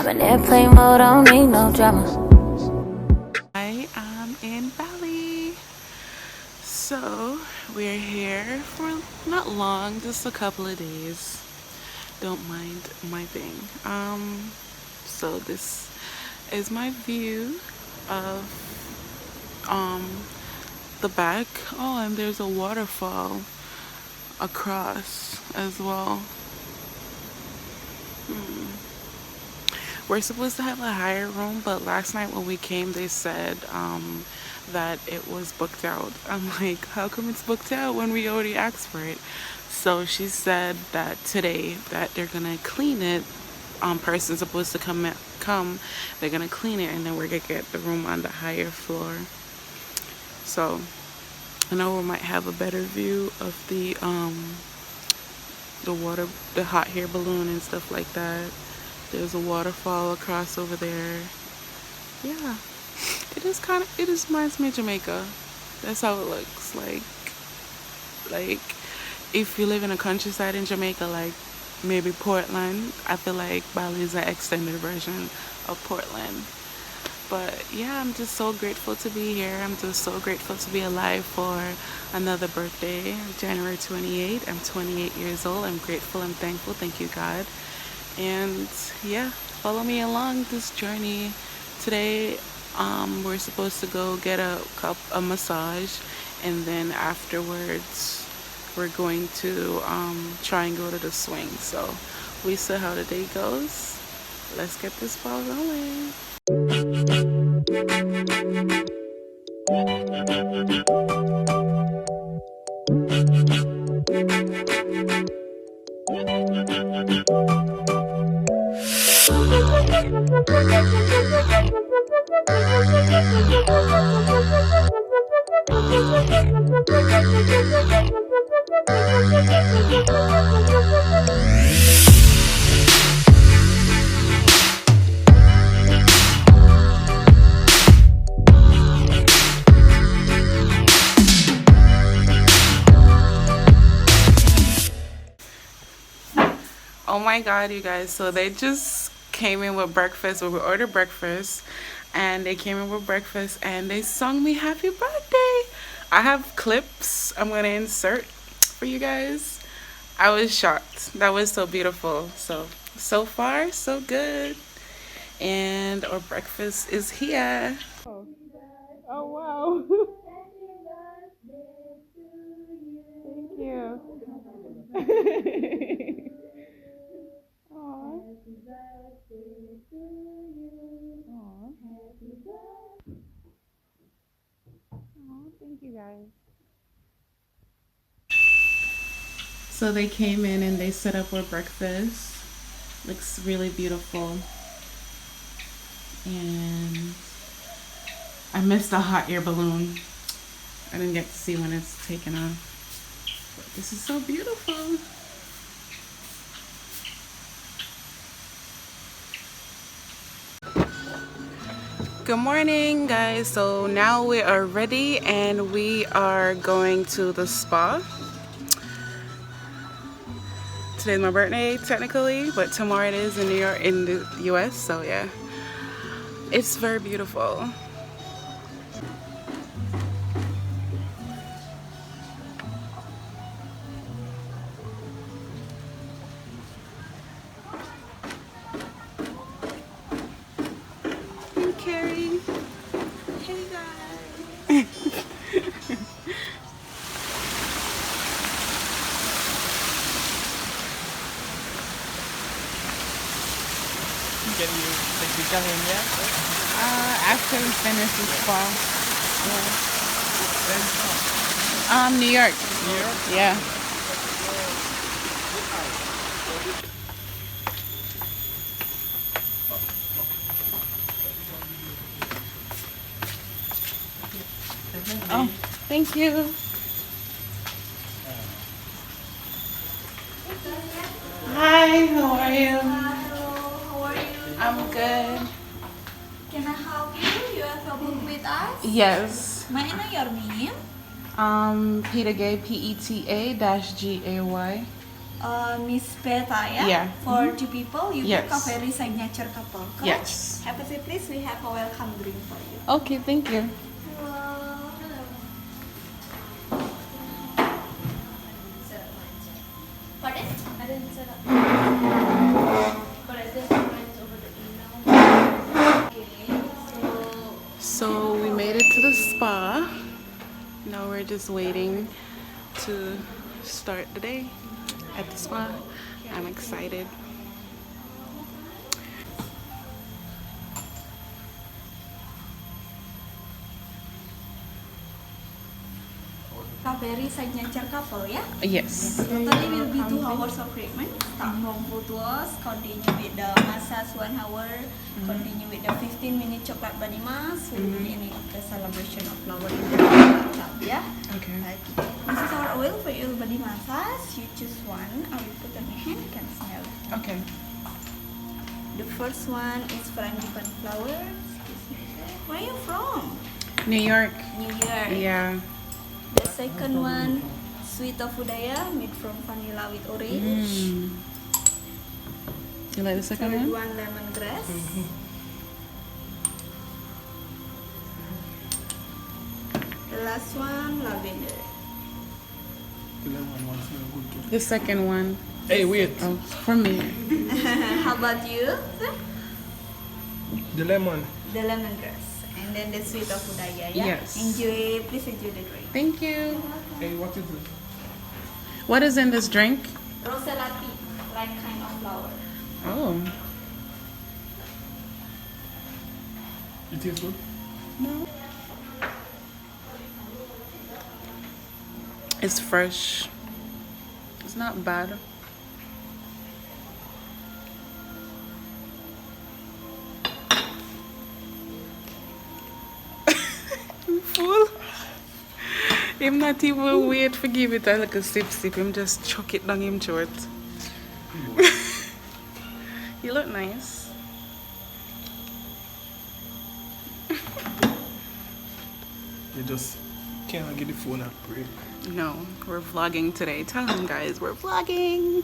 I'm in airplane mode, I don't need no drama. I am in Bali. So we're here for not long, just a couple of days. Don't mind my thing. So this is my view of the back. Oh, and there's a waterfall across as well. We're supposed to have a higher room, but last night when we came, they said that it was booked out. I'm like, how come it's booked out when we already asked for it? So she said that today that they're gonna clean it. Person's supposed to come. They're gonna clean it, and then we're gonna get the room on the higher floor. So I know we might have a better view of the water, the hot air balloon and stuff like that. There's a waterfall across over there. Yeah, it is reminds me of Jamaica. That's how it looks like if you live in a countryside in Jamaica, like maybe Portland. I feel like Bali is an extended version of Portland. But yeah, I'm just so grateful to be here. I'm just so grateful to be alive for another birthday, January 28th. I'm 28 years old. I'm grateful. I'm thankful. Thank you, God. And yeah, follow me along this journey. Today we're supposed to go get a massage, and then afterwards we're going to try and go to the swing. So we see how the day goes. Let's get this ball rolling. Oh my god, you guys, so they just came in with breakfast. We ordered breakfast and they came in with breakfast and they sung me happy birthday. I have clips I'm gonna insert for you guys. I was shocked. That was so beautiful. So far so good. And our breakfast is here. Oh wow. Thank you. Thank you guys. So they came in and they set up our breakfast. Looks really beautiful. And I missed the hot air balloon. I didn't get to see when it's taken off. But this is so beautiful. Good morning, guys. So now we are ready and we are going to the spa. Today's my birthday technically, but tomorrow it is in New York, in the US. So yeah, it's very beautiful. Carrie. Hey guys. Can you take picture in here? After we finish this spa. Yeah. New York. New York? Yeah. Oh, thank you. Hi, how are you? Hello, how are you? I'm good. Can I help you? You have a book with us? Yes. May I know your name? Peter Gay, PETA-GAY. Miss Beta, yeah? Yeah. For two people, you Yes. get KAVERIA signature couple, correct? Yes. Have a seat, please. We have a welcome drink for you. Okay, thank you. Hello. Pardon? I didn't set up, but I did mine's over the email. Okay, So we made it to the spa. Now we're just waiting to start the day at the spa. I'm excited. KAVERIA signature couple, yeah? Yes. Totally will be 2 hours of treatment. Start from foot wash, continue with the massage 1 hour, continue with the 15-minute chocolate body mask. We will end with the celebration of flower in the bathtub, yeah? Okay. This is our oil for your body massage. You choose one. I will put on your hand. You can smell. Okay. The first one is frangipani flowers. Where are you from? New York. New York. Yeah. The second one, sweet tofu daya, made from vanilla with orange. You like the second Third one? one, lemongrass. The last one, lavender. The lemon one smell good too. The second one. Hey, wait. Oh, for me. How about you, sir? The lemon. The lemongrass. And then the sweet tofu daya, yeah? Yes. Enjoy, please enjoy the drink. Thank you. Hey, what is it? What is in this drink? Rosella tea, like kind of flower. Oh. It tastes good? No. It's fresh. It's not bad. I'm full. I'm not even wait for give it a like a sip. I'm just chuck it down him short. You look nice. You just cannot get the phone a break. No, we're vlogging today. Tell them guys, we're vlogging.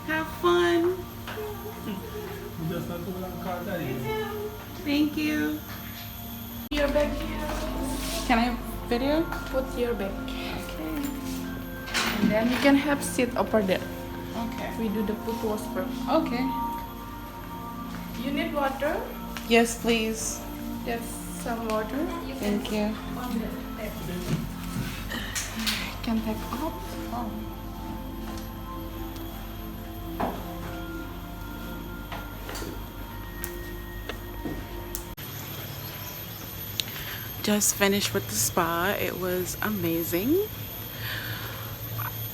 Have fun. You just not go and call daddy. Thank you. Your bag here. Can I video? Put your bag. Okay. And then you can have seat over there. Okay. We do the foot wash first. Okay. You need water? Yes, please. There's some water. Thank you. Can take off. Oh. Just finished with the spa. It was amazing.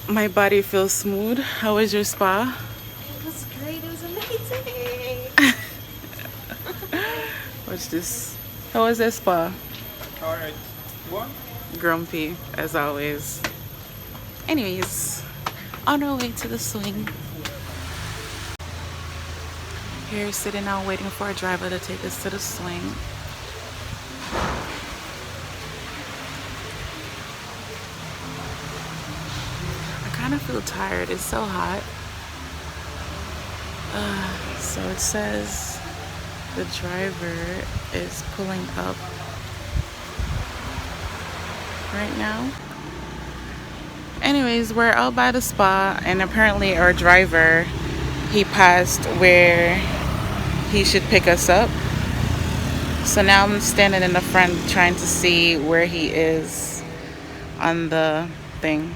My body feels smooth. How was your spa? It was great, it was amazing. What's this? How was the spa? Alright. What? Grumpy, as always. Anyways, on our way to the swing. Here, sitting out waiting for a driver to take us to the swing. I kind of feel tired. It's so hot. So it says the driver is pulling up right now. Anyways, we're out by the spa, and apparently our driver, he passed where he should pick us up. So now I'm standing in the front trying to see where he is on the thing.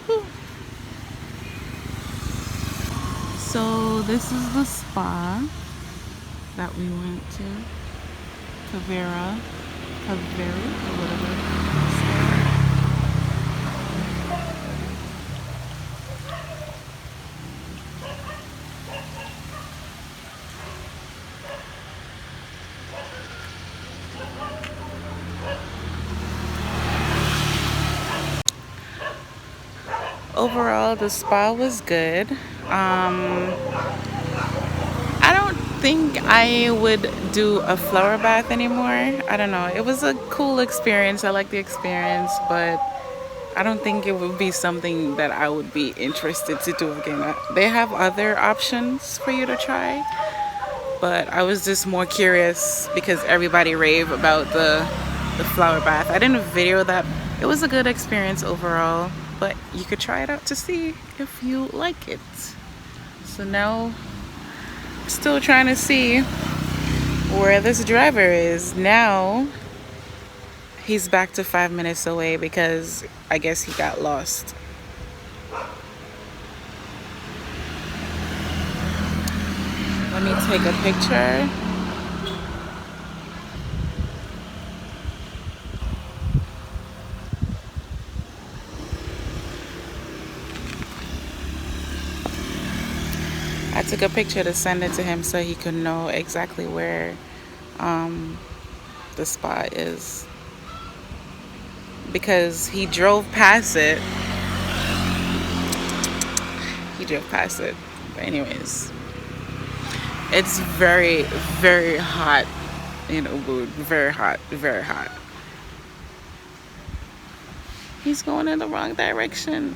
Whew. So this is the spa that we went to. KAVERIA, or whatever. Overall, the spa was good. I don't think I would do a flower bath anymore. I don't know. It was a cool experience. I like the experience, but I don't think it would be something that I would be interested to do again. They have other options for you to try, but I was just more curious because everybody rave about the flower bath. I didn't video that. It was a good experience overall, but you could try it out to see if you like it. So now, still trying to see where this driver is. Now he's back to 5 minutes away because I guess he got lost. Let me take a picture. I took a picture to send it to him so he could know exactly where the spot is, because he drove past it. But anyways, it's very, very hot in Ubud. Very hot, very hot. He's going in the wrong direction.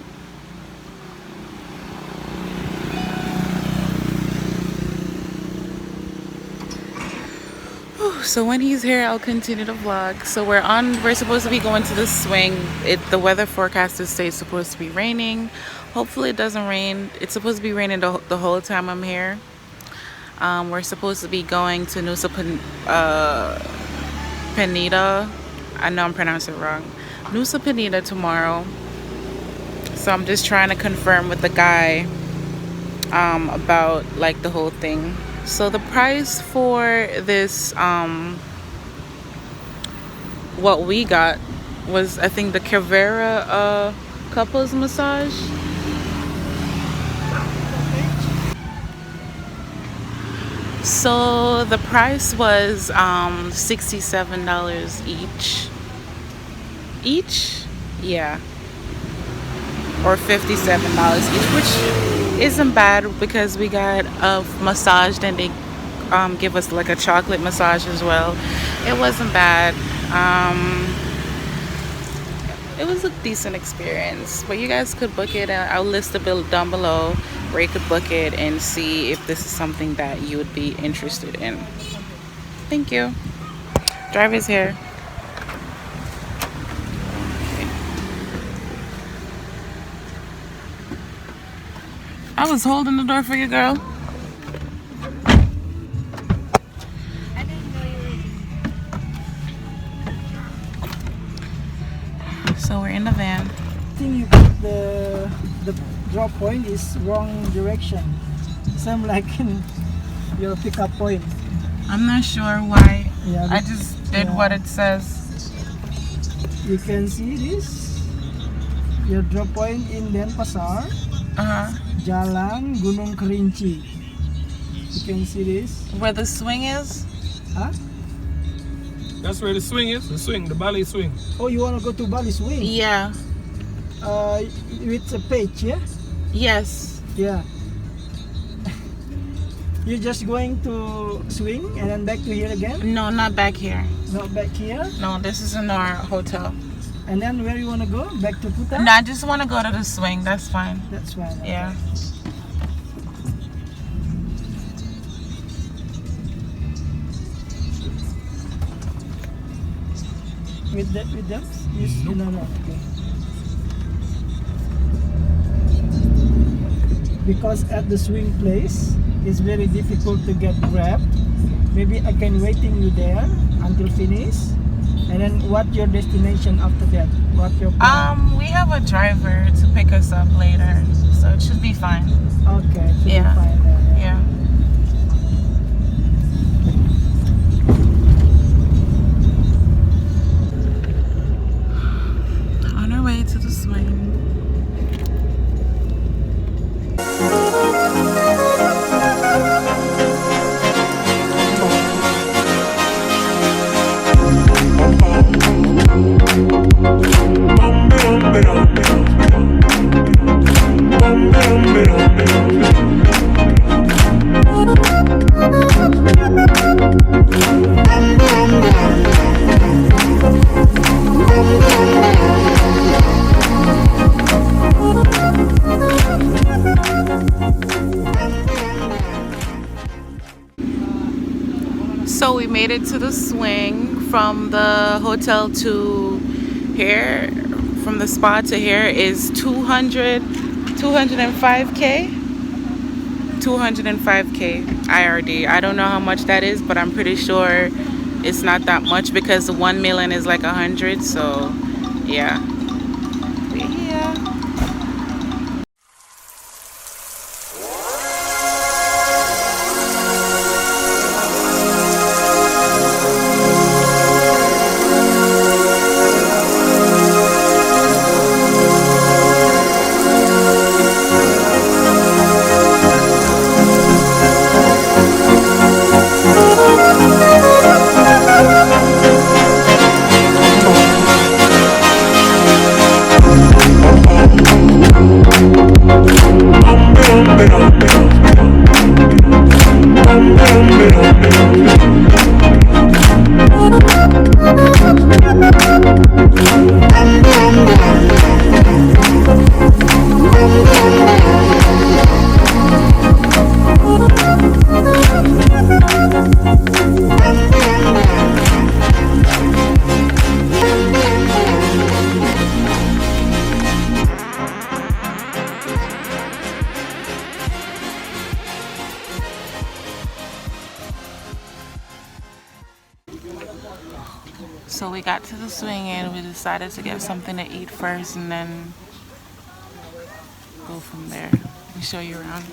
So when he's here, I'll continue to vlog. So we're supposed to be going to the swing. The weather forecast states supposed to be raining. Hopefully it doesn't rain. It's supposed to be raining the whole time I'm here. We're supposed to be going to Nusa Penida. I know I'm pronouncing it wrong. Nusa Penida tomorrow. So I'm just trying to confirm with the guy about like the whole thing. So the price for this, what we got was, I think, the KAVERIA couples massage. So the price was $67 each, yeah, or $57 each, which isn't bad because we got a massage, and they give us like a chocolate massage as well. It wasn't bad. It was a decent experience, but you guys could book it, and I'll list the bill down below where you could book it and see if this is something that you would be interested in. Thank you. Driver's here. I was holding the door for you, girl. So we're in the van. I think you put the drop point is wrong direction. Same like in your pickup point. I'm not sure why. Yeah, I just did what it says. You can see this. Your drop point in Denpasar. Jalan Gunung Kerinci. You can see this. Where the swing is? Huh? That's where the swing is. The swing, the Bali swing. Oh, you want to go to Bali swing? Yeah. With a page, yeah? Yes. Yeah. You're just going to swing and then back to here again? No, not back here. Not back here? No, this is in our hotel. And then where you want to go? Back to Kuta? No, I just want to go to the swing. That's fine. That's fine. Okay. Yeah. With them? Yes. Nope. No. Okay. Because at the swing place, it's very difficult to get Grab. Maybe I can waiting you there until finish. And then what your destination after that? What your plan? We have a driver to pick us up later, so it should be fine. Okay, should Yeah. be fine then. Yeah. On our way to the swing. Boom, boom, boom, boom. made it to the swing from the hotel to here. From the spa to here is 205K. 205K IRD. I don't know how much that is, but I'm pretty sure it's not that much because the 1 million is like 100. So yeah. So we got to the swing and we decided to get something to eat first and then go from there. Let me show you around.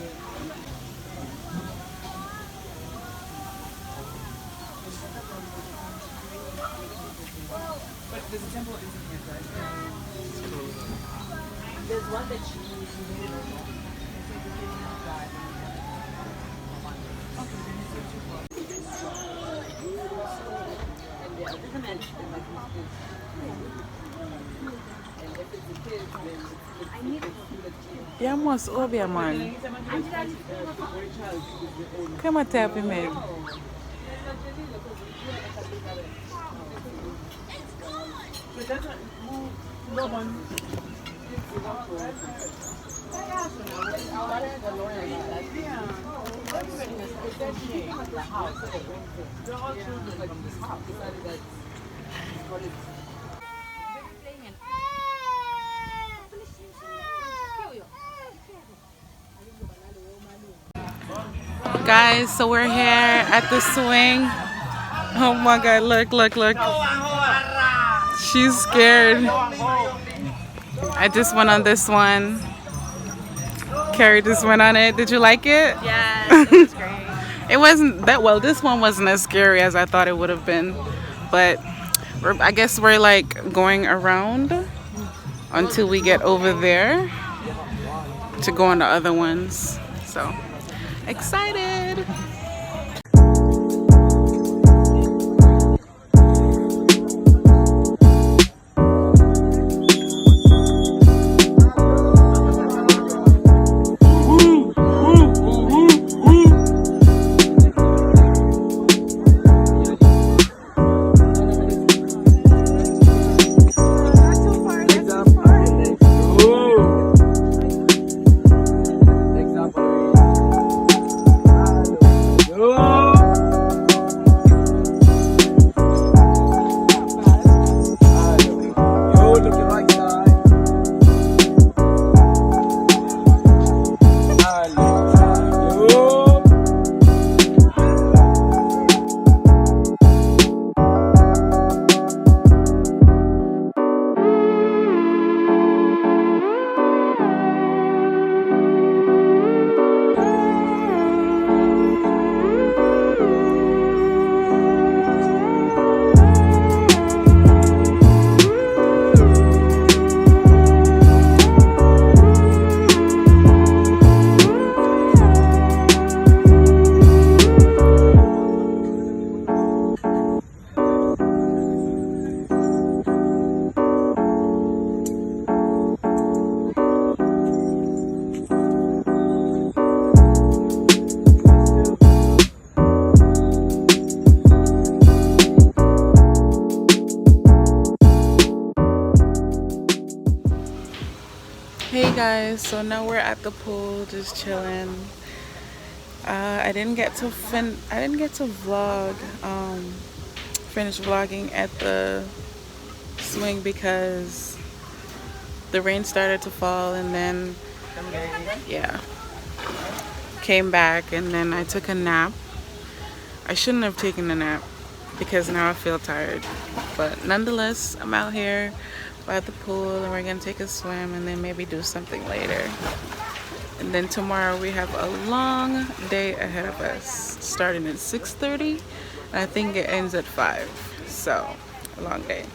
Yeah, must obia man. Come and tap him in. Guys, so we're here at the swing. Oh my god, look, look, look. She's scared. I just went on this one. Carrie just went on it. Did you like it? Yes, it was great. It wasn't that well. This one wasn't as scary as I thought it would have been. But I guess we're like going around until we get over there to go on the other ones. So excited. Hey guys, so now we're at the pool just chilling. I didn't get to vlog, finish vlogging at the swing because the rain started to fall, and then yeah, came back, and then I took a nap. I shouldn't have taken a nap because now I feel tired, but nonetheless I'm out here by the pool and we're gonna take a swim and then maybe do something later. And then tomorrow we have a long day ahead of us, starting at 6:30 and I think it ends at 5, so a long day.